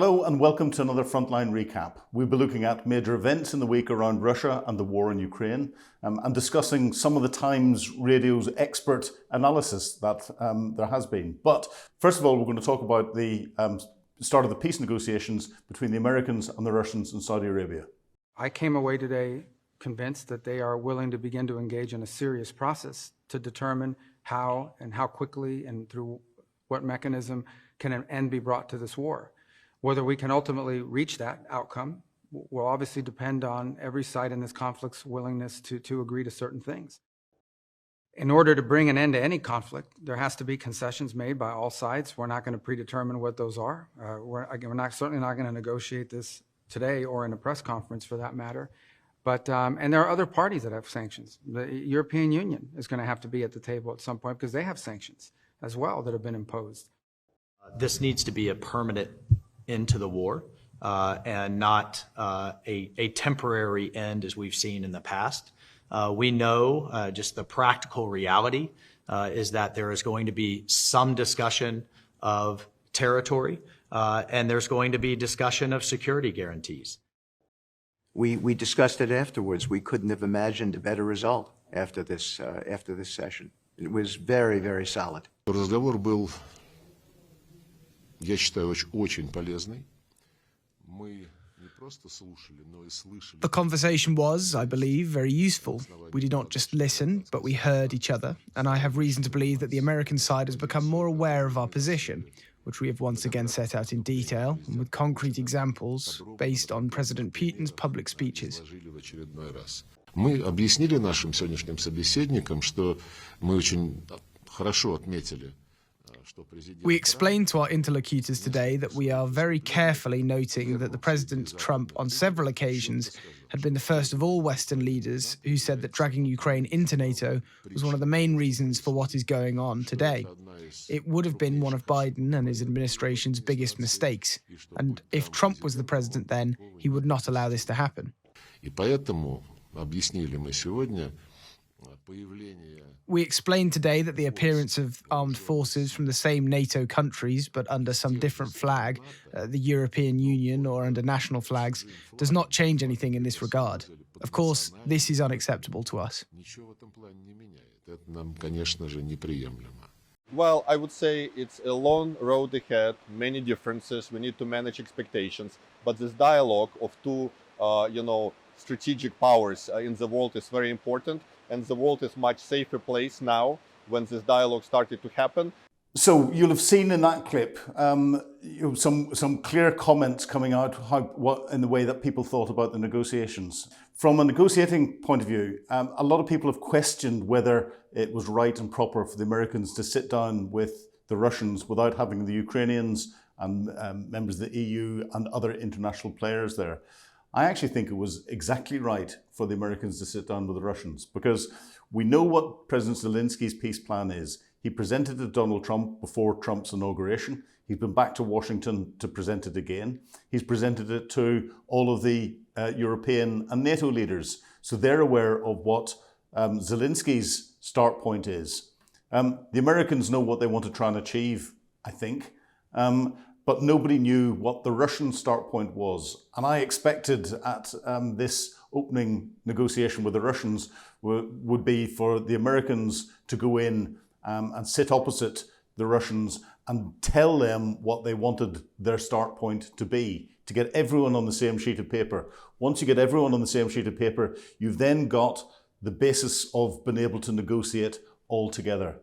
Hello and welcome to another Frontline recap. We'll be looking at major events in the week around Russia and the war in Ukraine and discussing some of the Times Radio's expert analysis that there has been. But first of all, we're going to talk about the start of the peace negotiations between the Americans and the Russians in Saudi Arabia. I came away today convinced that they are willing to begin to engage in a serious process to determine how quickly and through what mechanism can an end be brought to this war. Whether we can ultimately reach that outcome will obviously depend on every side in this conflict's willingness to agree to certain things. In order to bring an end to any conflict, there has to be concessions made by all sides. We're not going to predetermine what those are. We're certainly not going to negotiate this today or in a press conference for that matter. But and there are other parties that have sanctions. The European Union is going to have to be at the table at some point because they have sanctions as well that have been imposed. This needs to be a permanent end to the war and not a temporary end as we've seen in the past. We know just the practical reality is that there is going to be some discussion of territory and there's going to be discussion of security guarantees. We discussed it afterwards. We couldn't have imagined a better result after this session. It was very, very solid. Разговор был, я считаю, очень полезный. The conversation was, I believe, very useful. We did not just listen, but we heard each other, and I have reason to believe that the American side has become more aware of our position, which we have once again set out in detail and with concrete examples based on President Putin's public speeches. Мы объяснили нашим сегодняшним собеседникам, что мы очень хорошо отметили. We explained to our interlocutors today that we are very carefully noting that the President Trump on several occasions had been the first of all Western leaders who said that dragging Ukraine into NATO was one of the main reasons for what is going on today. It would have been one of Biden and his administration's biggest mistakes. And if Trump was the president then, he would not allow this to happen. И поэтому объяснили мы сегодня. We explained today that the appearance of armed forces from the same NATO countries, but under some different flag, the European Union or under national flags, does not change anything in this regard. Of course, this is unacceptable to us. Well, I would say it's a long road ahead, many differences. We need to manage expectations. But this dialogue of two, strategic powers in the world is very important. And the world is a much safer place now when this dialogue started to happen. So you'll have seen in that clip some clear comments coming out in the way that people thought about the negotiations. From a negotiating point of view, a lot of people have questioned whether it was right and proper for the Americans to sit down with the Russians without having the Ukrainians and members of the EU and other international players there. I actually think it was exactly right for the Americans to sit down with the Russians because we know what President Zelensky's peace plan is. He presented it to Donald Trump before Trump's inauguration. He's been back to Washington to present it again. He's presented it to all of the European and NATO leaders. So they're aware of what Zelensky's start point is. The Americans know what they want to try and achieve, I think. But nobody knew what the Russian start point was. And I expected at this opening negotiation with the Russians would be for the Americans to go in and sit opposite the Russians and tell them what they wanted their start point to be, to get everyone on the same sheet of paper. Once you get everyone on the same sheet of paper, you've then got the basis of being able to negotiate all together.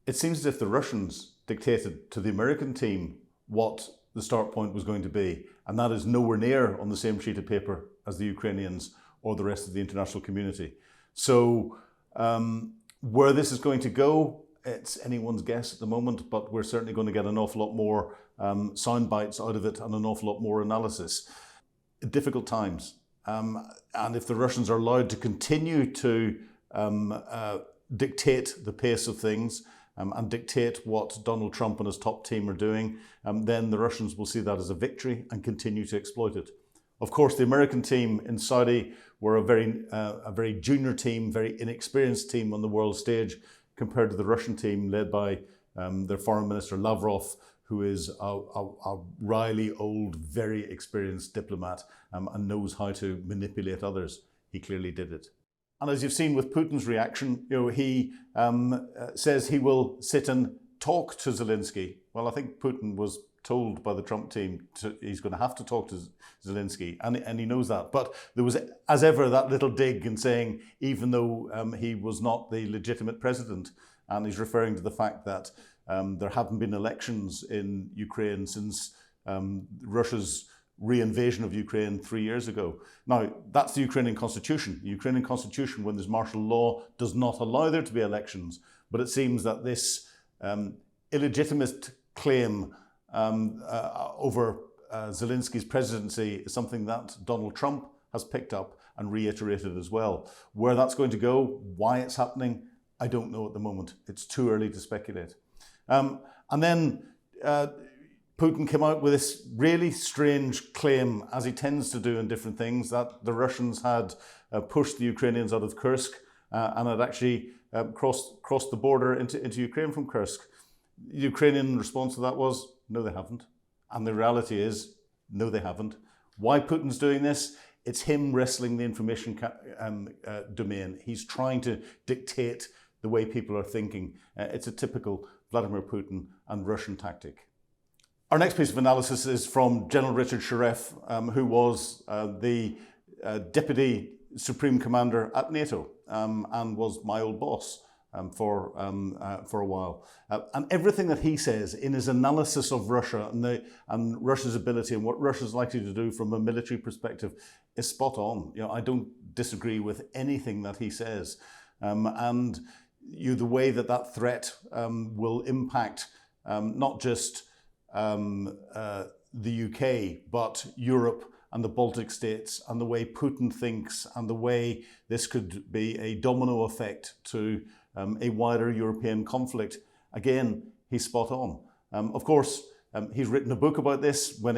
It seems as if the Russians dictated to the American team what the start point was going to be, and that is nowhere near on the same sheet of paper as the Ukrainians or the rest of the international community. So where this is going to go, it's anyone's guess at the moment, but we're certainly going to get an awful lot more sound bites out of it and an awful lot more analysis. Difficult times. And if the Russians are allowed to continue to dictate the pace of things, and dictate what Donald Trump and his top team are doing, then the Russians will see that as a victory and continue to exploit it. Of course, the American team in Saudi were a very junior team, very inexperienced team on the world stage compared to the Russian team led by their foreign minister Lavrov, who is a wily, old, very experienced diplomat and knows how to manipulate others. He clearly did it. And as you've seen with Putin's reaction, he says he will sit and talk to Zelensky. Well, I think Putin was told by the Trump team he's going to have to talk to Zelensky, and he knows that. But there was, as ever, that little dig in saying, even though he was not the legitimate president, and he's referring to the fact that there haven't been elections in Ukraine since Russia's re-invasion of Ukraine 3 years ago. Now, that's the Ukrainian constitution. The Ukrainian constitution, when there's martial law, does not allow there to be elections. But it seems that this illegitimate claim over Zelensky's presidency is something that Donald Trump has picked up and reiterated as well. Where that's going to go, why it's happening, I don't know at the moment. It's too early to speculate. And then Putin came out with this really strange claim, as he tends to do in different things, that the Russians had pushed the Ukrainians out of Kursk and had actually crossed the border into Ukraine from Kursk. The Ukrainian response to that was, no, they haven't. And the reality is, no, they haven't. Why Putin's doing this? It's him wrestling the information domain. He's trying to dictate the way people are thinking. It's a typical Vladimir Putin and Russian tactic. Our next piece of analysis is from General Richard Sharef, who was the Deputy Supreme Commander at NATO and was my old boss for a while. And everything that he says in his analysis of Russia and Russia's ability and what Russia's likely to do from a military perspective is spot on. I don't disagree with anything that he says. And the way that threat will impact not just the UK, but Europe and the Baltic states, and the way Putin thinks, and the way this could be a domino effect to a wider European conflict. Again, he's spot on. Of course, he's written a book about this when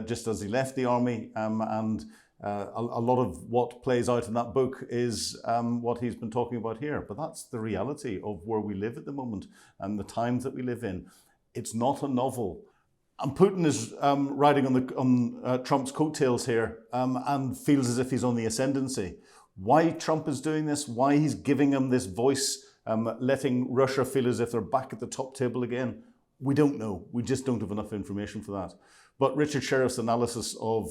just as he left the army, and a lot of what plays out in that book is what he's been talking about here. But that's the reality of where we live at the moment and the times that we live in. It's not a novel. And Putin is riding on Trump's coattails here and feels as if he's on the ascendancy. Why Trump is doing this, why he's giving him this voice, letting Russia feel as if they're back at the top table again, we don't know. We just don't have enough information for that. But Richard Sharef's analysis of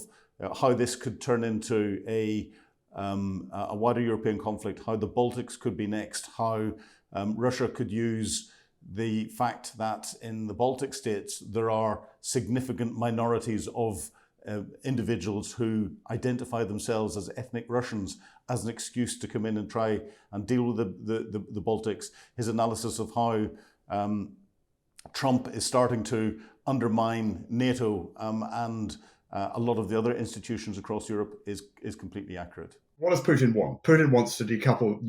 how this could turn into a wider European conflict, how the Baltics could be next, how Russia could use the fact that in the Baltic states there are significant minorities of individuals who identify themselves as ethnic Russians as an excuse to come in and try and deal with the Baltics. His analysis of how Trump is starting to undermine NATO and a lot of the other institutions across Europe is completely accurate. What does Putin want? Putin wants to decouple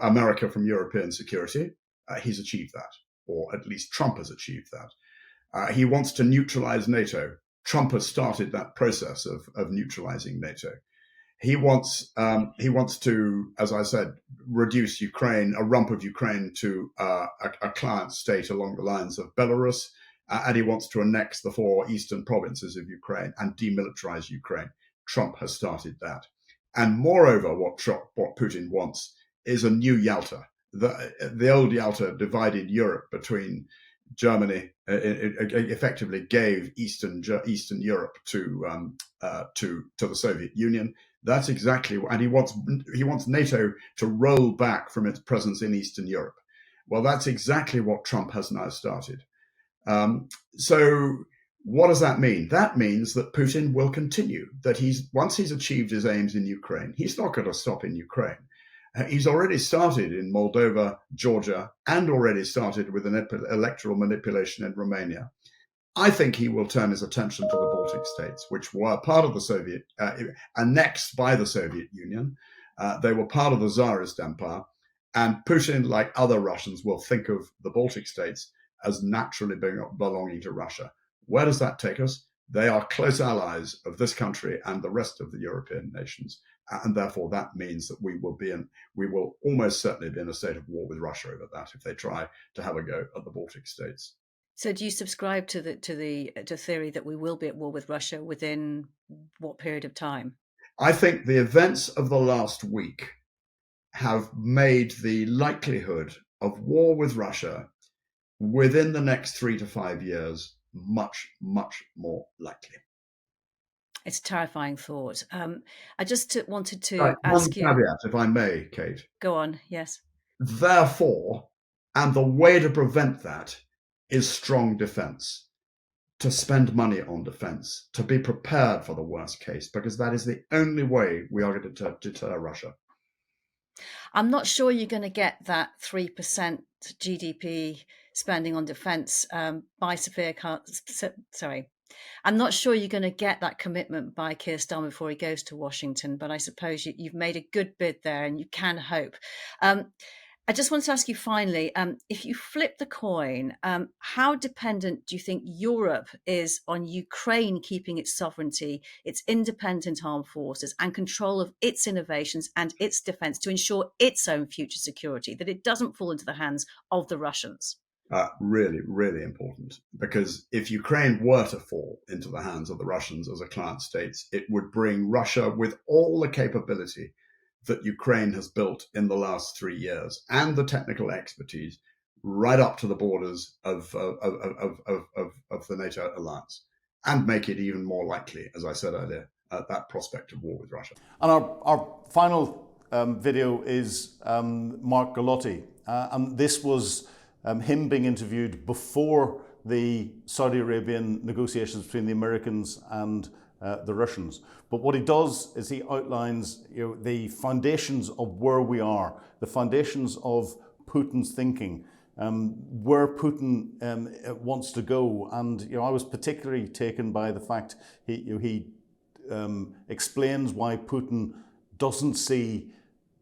America from European security. He's achieved that, or at least Trump has achieved that. He wants to neutralize NATO. Trump has started that process of neutralizing NATO. He wants to, as I said, reduce Ukraine, a rump of Ukraine, to a client state along the lines of Belarus, and he wants to annex the 4 eastern provinces of Ukraine and demilitarize Ukraine. Trump has started that. And moreover, what Putin wants is a new Yalta. The old Yalta divided Europe between Germany, effectively gave Eastern Europe to the Soviet Union. That's exactly, and he wants NATO to roll back from its presence in Eastern Europe. Well, that's exactly what Trump has now started. So what does that mean? That means that Putin will continue, that once he's achieved his aims in Ukraine, he's not going to stop in Ukraine. He's already started in Moldova, Georgia, and already started with an electoral manipulation in Romania. I think he will turn his attention to the Baltic states, which were part of the Soviet, annexed by the Soviet Union. They were part of the Tsarist Empire. And Putin, like other Russians, will think of the Baltic states as naturally belonging to Russia. Where does that take us? They are close allies of this country and the rest of the European nations. And therefore, that means that we will almost certainly be in a state of war with Russia over that if they try to have a go at the Baltic states. So do you subscribe to the theory that we will be at war with Russia within what period of time? I think the events of the last week have made the likelihood of war with Russia within the next 3 to 5 years much, much more likely. It's a terrifying thought. I just wanted to Right, one ask you. caveat, if I may, Kate. Go on. Yes. Therefore, and the way to prevent that is strong defense, to spend money on defense, to be prepared for the worst case, because that is the only way we are going to deter Russia. I'm not sure you're going to get that 3% GDP spending on defense by sorry. I'm not sure you're going to get that commitment by Keir Starmer before he goes to Washington, but I suppose you've made a good bid there and you can hope. I just want to ask you finally, if you flip the coin, how dependent do you think Europe is on Ukraine keeping its sovereignty, its independent armed forces, and control of its innovations and its defense to ensure its own future security, that it doesn't fall into the hands of the Russians? Really, really important, because if Ukraine were to fall into the hands of the Russians as a client state, it would bring Russia, with all the capability that Ukraine has built in the last 3 years and the technical expertise, right up to the borders of the NATO alliance, and make it even more likely, as I said earlier, that prospect of war with Russia. And our final video is Mark Galotti, and this was him being interviewed before the Saudi Arabian negotiations between the Americans and the Russians. But what he does is he outlines, the foundations of where we are, the foundations of Putin's thinking, where Putin wants to go. And I was particularly taken by the fact he explains why Putin doesn't see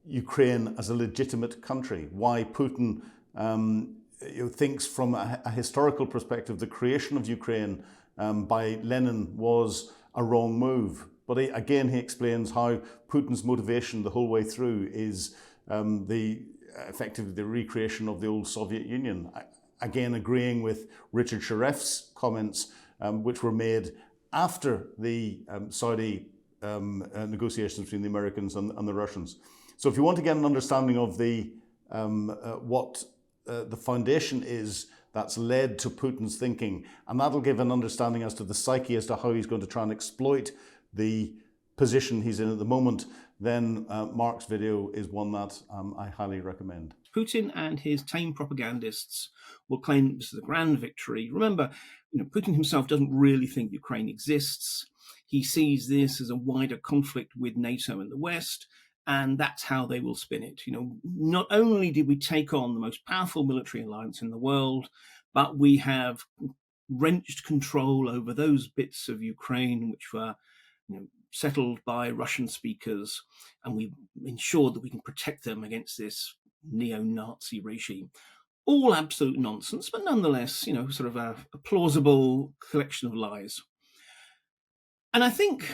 Ukraine as a legitimate country, why Putin thinks from a historical perspective the creation of Ukraine by Lenin was a wrong move. But again, he explains how Putin's motivation the whole way through is effectively the recreation of the old Soviet Union. Again, agreeing with Richard Sharef's comments, which were made after the Saudi negotiations between the Americans and the Russians. So if you want to get an understanding of what the foundation is that's led to Putin's thinking, and that'll give an understanding as to the psyche as to how he's going to try and exploit the position he's in at the moment, then Mark's video is one that I highly recommend. Putin and his tame propagandists will claim this is a grand victory. Remember, Putin himself doesn't really think Ukraine exists. He sees this as a wider conflict with NATO and the West, and that's how they will spin it. Not only did we take on the most powerful military alliance in the world, but we have wrenched control over those bits of Ukraine which were settled by Russian speakers, and we ensured that we can protect them against this neo-Nazi regime. All absolute nonsense, but nonetheless, sort of a plausible collection of lies. And I think,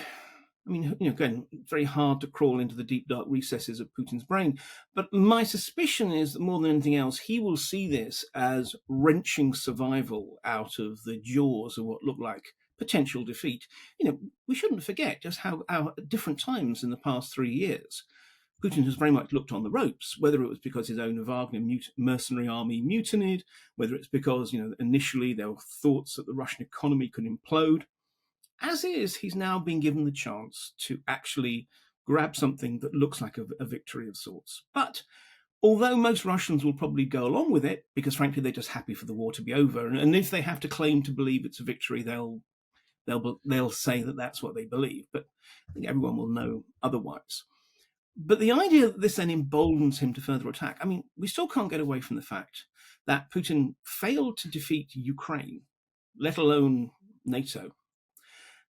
again, very hard to crawl into the deep, dark recesses of Putin's brain. But my suspicion is that more than anything else, he will see this as wrenching survival out of the jaws of what looked like potential defeat. We shouldn't forget just how at different times in the past 3 years, Putin has very much looked on the ropes, whether it was because his own Wagner mercenary army mutinied, whether it's because, initially there were thoughts that the Russian economy could implode. As is, he's now been given the chance to actually grab something that looks like a victory of sorts. But although most Russians will probably go along with it, because frankly they're just happy for the war to be over, and if they have to claim to believe it's a victory, they'll say that that's what they believe. But I think everyone will know otherwise. But the idea that this then emboldens him to further attack, we still can't get away from the fact that Putin failed to defeat Ukraine, let alone NATO.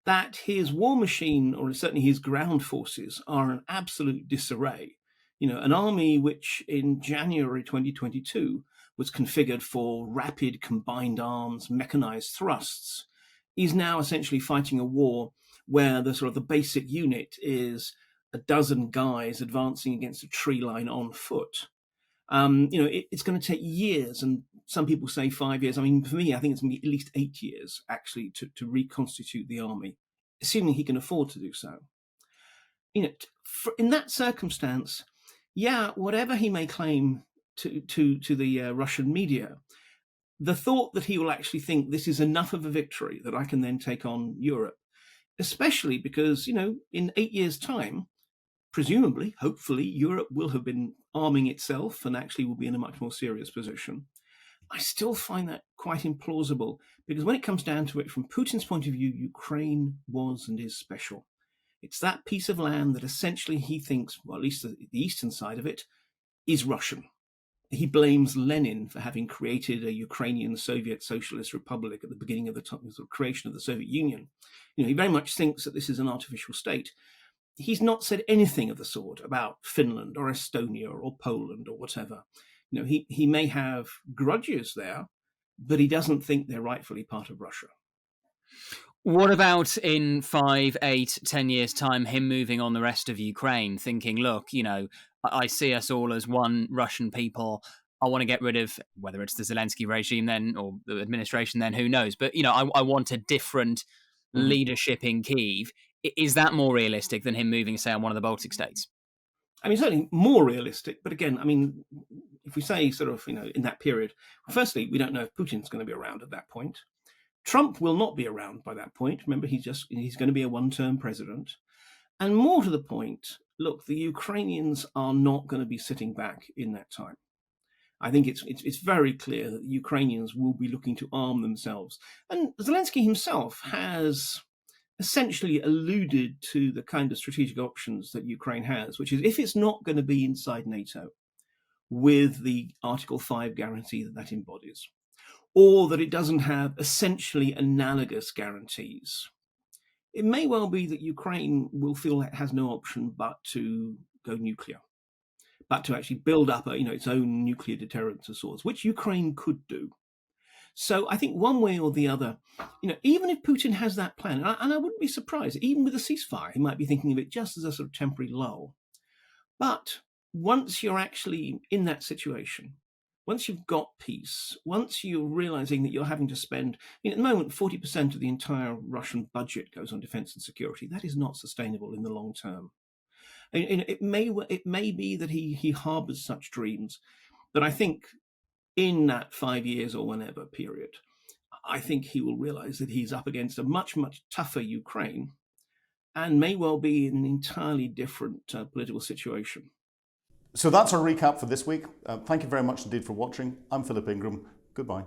That his war machine, or certainly his ground forces, are in absolute disarray. An army which in January 2022 was configured for rapid combined arms, mechanized thrusts, is now essentially fighting a war where the basic unit is a dozen guys advancing against a tree line on foot. It's going to take years, and some people say 5 years. I mean, for me, I think it's going to be at least 8 years, actually, to reconstitute the army, assuming he can afford to do so. In that circumstance, whatever he may claim to the Russian media, the thought that he will actually think this is enough of a victory that I can then take on Europe, especially because, in 8 years' time, presumably, hopefully, Europe will have been arming itself and actually will be in a much more serious position. I still find that quite implausible, because when it comes down to it, from Putin's point of view, Ukraine was and is special. It's that piece of land that essentially he thinks, well, at least the eastern side of it, is Russian. He blames Lenin for having created a Ukrainian Soviet Socialist Republic at the beginning of the creation of the Soviet Union. He very much thinks that this is an artificial state. He's not said anything of the sort about Finland or Estonia or Poland or whatever. He may have grudges there, but he doesn't think they're rightfully part of Russia. What about in 5, 8, 10 years' time, him moving on the rest of Ukraine, thinking, look, I see us all as one Russian people. I want to get rid of, whether it's the Zelensky regime then or the administration then, who knows? But, I want a different leadership in Kyiv. Is that more realistic than him moving, say, on one of the Baltic states? I mean, certainly more realistic. But again, I mean, if we say sort of, in that period, firstly, we don't know if Putin's going to be around at that point. Trump will not be around by that point. Remember, he's going to be a one-term president. And more to the point, look, the Ukrainians are not going to be sitting back in that time. I think it's very clear that the Ukrainians will be looking to arm themselves. And Zelensky himself has essentially alluded to the kind of strategic options that Ukraine has, which is if it's not going to be inside NATO with the Article 5 guarantee that embodies, or that it doesn't have essentially analogous guarantees, it may well be that Ukraine will feel it has no option but to go nuclear, but to actually build up its own nuclear deterrence of sorts, which Ukraine could do. So I think one way or the other, even if Putin has that plan, and I wouldn't be surprised, even with a ceasefire, he might be thinking of it just as a sort of temporary lull. But once you're actually in that situation, once you've got peace, once you're realizing that you're having to spend, at the moment, 40% of the entire Russian budget goes on defense and security. That is not sustainable in the long term. And it may be that he harbors such dreams, but I think in that 5 years or whenever period, I think he will realize that he's up against a much, much tougher Ukraine and may well be in an entirely different political situation. So that's our recap for this week. Thank you very much indeed for watching. I'm Philip Ingram. Goodbye.